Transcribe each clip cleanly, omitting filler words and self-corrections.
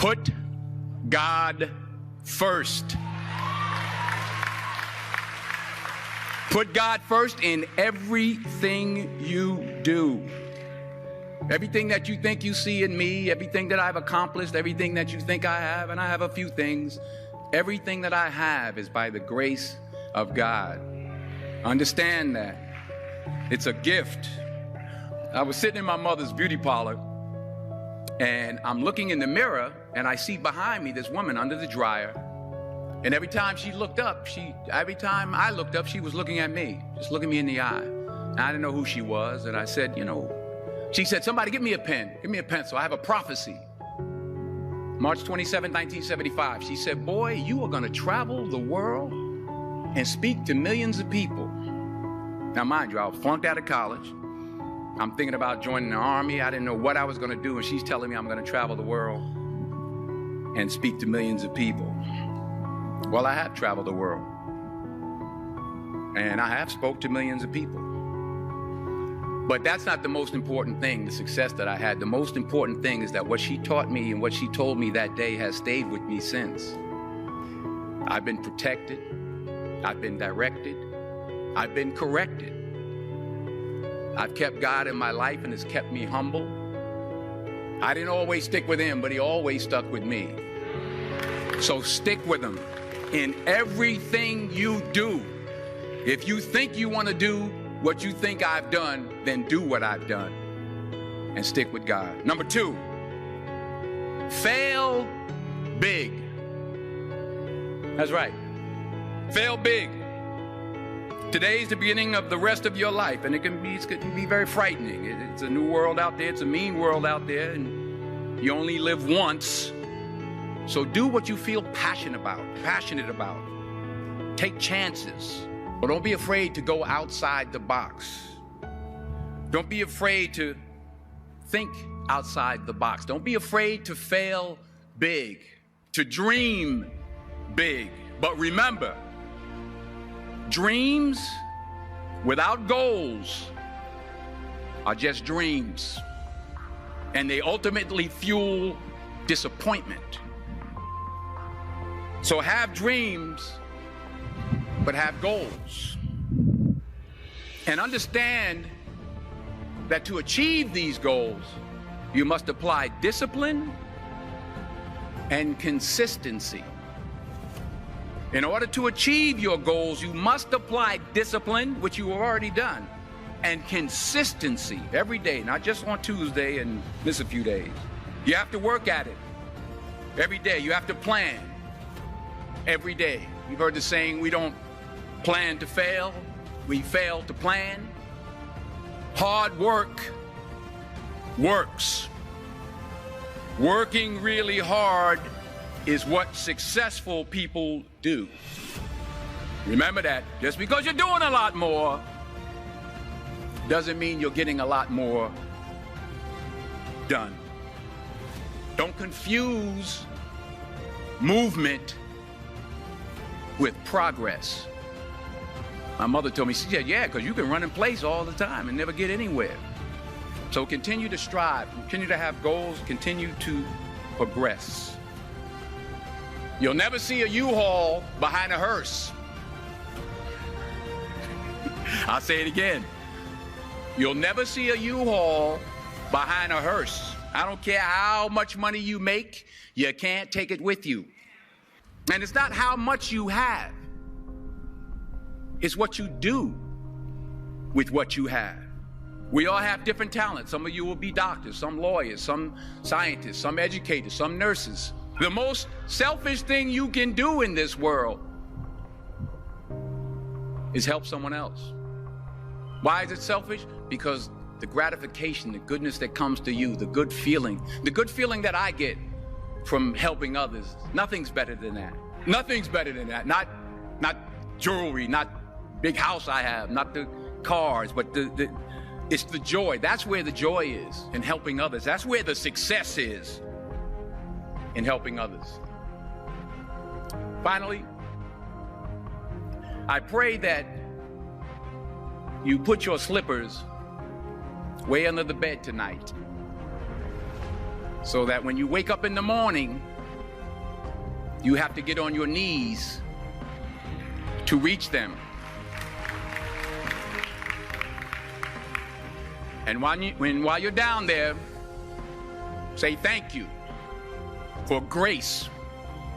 Put God first. Put God first in everything you do. Everything that you think you see in me, everything that I've accomplished, everything that you think I have, and I have a few things, everything that I have is by the grace of God. Understand that. It's a gift. I was sitting in my mother's beauty parlor, and I'm looking in the mirror, and I see behind me this woman under the dryer. And every time I looked up, she was looking at me, just looking me in the eye. And I didn't know who she was, and I said, she said, somebody give me a pen, give me a pencil. I have a prophecy. March 27, 1975. She said, boy, you are going to travel the world and speak to millions of people. Now, mind you, I was flunked out of college. I'm thinking about joining the army. I didn't know what I was going to do. And she's telling me I'm going to travel the world and speak to millions of people. Well, I have traveled the world. And I have spoke to millions of people. But that's not the most important thing, the success that I had. The most important thing is that what she taught me and what she told me that day has stayed with me since. I've been protected. I've been directed. I've been corrected. I've kept God in my life and it's kept me humble. I didn't always stick with him, but he always stuck with me. So stick with him in everything you do. If you think you want to do what you think I've done, then do what I've done and stick with God. Number 2, fail big. That's right. Fail big. Today's the beginning of the rest of your life, and it can be very frightening. It's a new world out there. It's a mean world out there, and you only live once. So do what you feel passionate about. Take chances. But don't be afraid to go outside the box. Don't be afraid to think outside the box. Don't be afraid to fail big, to dream big. But remember, dreams without goals are just dreams. And they ultimately fuel disappointment. So have dreams, but have goals. And understand that to achieve these goals, you must apply discipline and consistency. In order to achieve your goals, you must apply discipline, which you have already done, and consistency every day, not just on Tuesday and miss a few days. You have to work at it every day. You have to plan every day. You've heard the saying, we don't plan to fail, we fail to plan. Hard work works. Working really hard is what successful people do. Remember that. Just because you're doing a lot more doesn't mean you're getting a lot more done. Don't confuse movement with progress. My mother told me, she said, yeah, because you can run in place all the time and never get anywhere. So continue to strive, continue to have goals, continue to progress. You'll never see a U-Haul behind a hearse. I'll say it again. You'll never see a U-Haul behind a hearse. I don't care how much money you make, you can't take it with you. And it's not how much you have. It's what you do with what you have. We all have different talents. Some of you will be doctors, some lawyers, some scientists, some educators, some nurses. The most selfish thing you can do in this world is help someone else. Why is it selfish? Because the gratification, the goodness that comes to you, the good feeling that I get from helping others, nothing's better than that. Nothing's better than that. Not jewelry, not big house I have, not the cars, but it's the joy. That's where the joy is, in helping others. That's where the success is, in helping others. Finally, I pray that you put your slippers way under the bed tonight, so that when you wake up in the morning, you have to get on your knees to reach them. And while you're down there, say thank you for grace.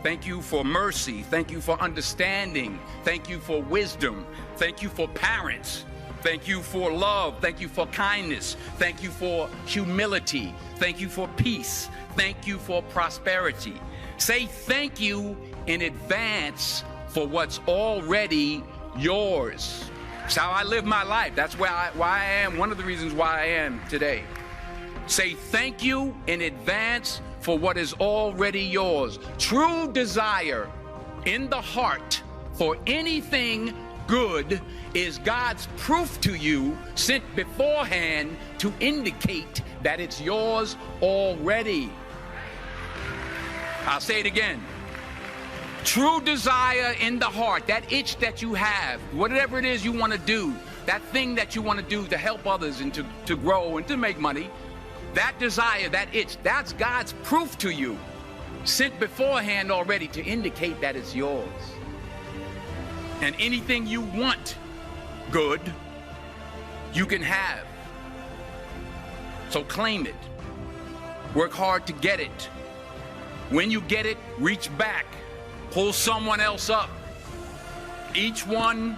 Thank you for mercy. Thank you for understanding. Thank you for wisdom. Thank you for parents. Thank you for love. Thank you for kindness. Thank you for humility. Thank you for peace. Thank you for prosperity. Say thank you in advance for what's already yours. That's how I live my life. That's why I am, one of the reasons why I am today. Say thank you in advance for what is already yours. True desire in the heart for anything good is God's proof to you, sent beforehand to indicate that it's yours already. I'll say it again. True desire in the heart, that itch that you have, whatever it is you want to do, that thing that you want to do to help others and to grow and to make money, that desire, that itch, that's God's proof to you, sent beforehand already to indicate that it's yours. And anything you want good, you can have. So claim it. Work hard to get it. When you get it, reach back. Pull someone else up. Each one,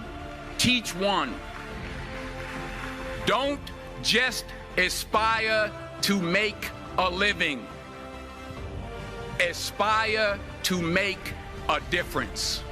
teach one. Don't just aspire to make a living. Aspire to make a difference.